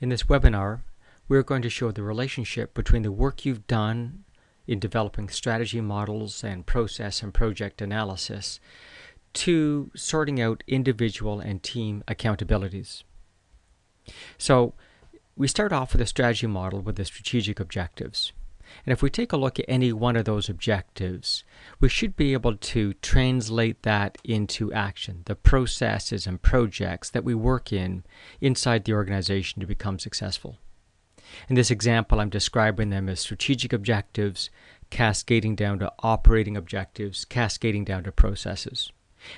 In this webinar, we're going to show the relationship between the work you've done in developing strategy models and process and project analysis to sorting out individual and team accountabilities. So we start off with a strategy model with the strategic objectives. And if we take a look at any one of those objectives, we should be able to translate that into action, the processes and projects that we work in inside the organization to become successful. In this example, I'm describing them as strategic objectives, cascading down to operating objectives, cascading down to processes.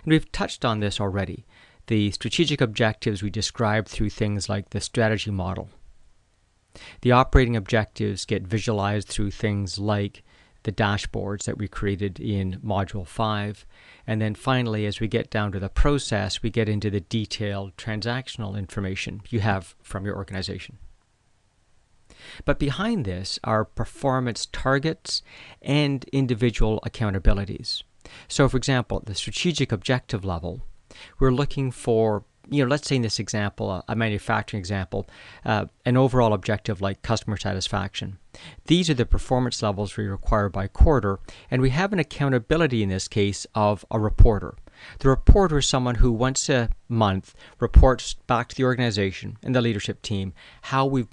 And we've touched on this already. The strategic objectives we describe through things like the strategy model. The operating objectives get visualized through things like the dashboards that we created in Module 5. And then finally, as we get down to the process, we get into the detailed transactional information you have from your organization. But behind this are performance targets and individual accountabilities. So for example, at the strategic objective level, we're looking for, let's say in this example, a manufacturing example, an overall objective like customer satisfaction. These are the performance levels we require by quarter, and we have an accountability in this case of a reporter. The reporter is someone who once a month reports back to the organization and the leadership team how we've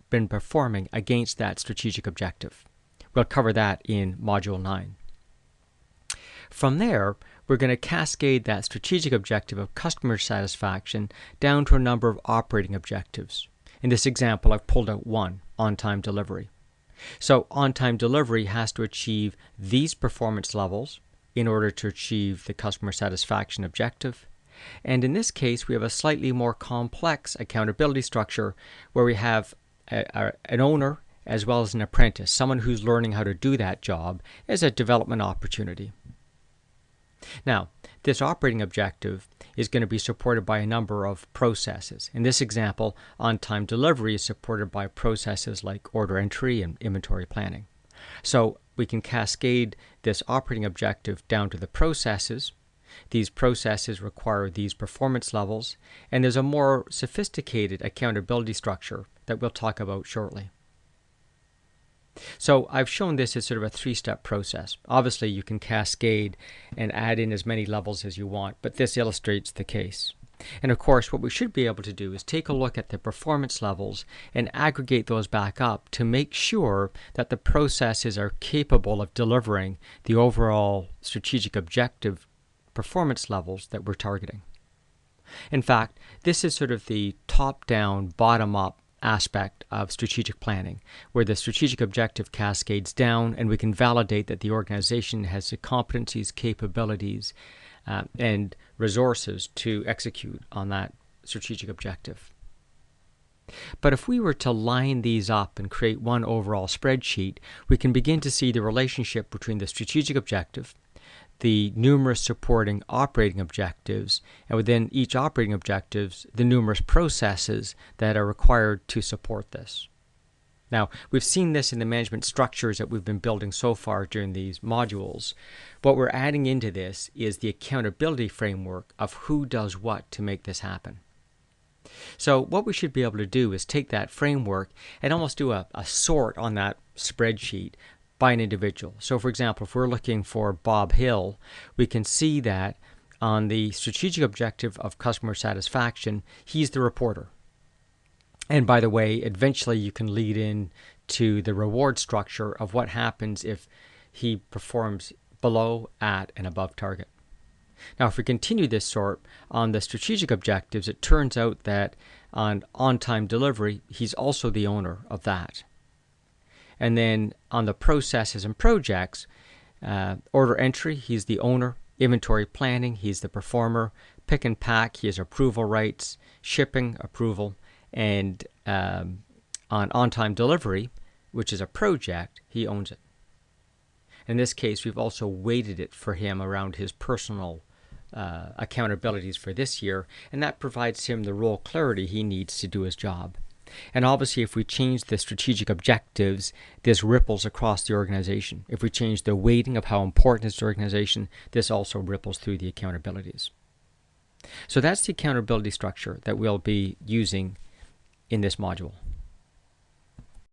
been performing against that strategic objective. We'll cover that in Module 9. From there, we're going to cascade that strategic objective of customer satisfaction down to a number of operating objectives. In this example, I've pulled out one, on-time delivery. So on-time delivery has to achieve these performance levels in order to achieve the customer satisfaction objective. And in this case, we have a slightly more complex accountability structure where we have an owner as well as an apprentice, someone who's learning how to do that job as a development opportunity. Now, this operating objective is going to be supported by a number of processes. In this example, on-time delivery is supported by processes like order entry and inventory planning. So we can cascade this operating objective down to the processes. These processes require these performance levels, and there's a more sophisticated accountability structure that we'll talk about shortly. So I've shown this as sort of a three-step process. Obviously, you can cascade and add in as many levels as you want, but this illustrates the case. And of course, what we should be able to do is take a look at the performance levels and aggregate those back up to make sure that the processes are capable of delivering the overall strategic objective performance levels that we're targeting. In fact, this is sort of the top-down, bottom-up aspect of strategic planning, where the strategic objective cascades down and we can validate that the organization has the competencies, capabilities, and resources to execute on that strategic objective. But if we were to line these up and create one overall spreadsheet, we can begin to see the relationship between the strategic objective, the numerous supporting operating objectives, and within each operating objectives, the numerous processes that are required to support this. Now, we've seen this in the management structures that we've been building so far during these modules. What we're adding into this is the accountability framework of who does what to make this happen. So what we should be able to do is take that framework and almost do a sort on that spreadsheet by an individual. So for example, if we're looking for Bob Hill, we can see that on the strategic objective of customer satisfaction, he's the reporter. And by the way, eventually you can lead in to the reward structure of what happens if he performs below, at, and above target. Now, if we continue this sort on the strategic objectives, it turns out that on-time delivery, he's also the owner of that. And then on the processes and projects, order entry, he's the owner. Inventory planning, he's the performer. Pick and pack, he has approval rights. Shipping, approval. And on-time delivery, which is a project, he owns it. In this case, we've also weighted it for him around his personal accountabilities for this year, and that provides him the role clarity he needs to do his job. And obviously, if we change the strategic objectives, this ripples across the organization. If we change the weighting of how important is the organization, this also ripples through the accountabilities. So that's the accountability structure that we'll be using in this module.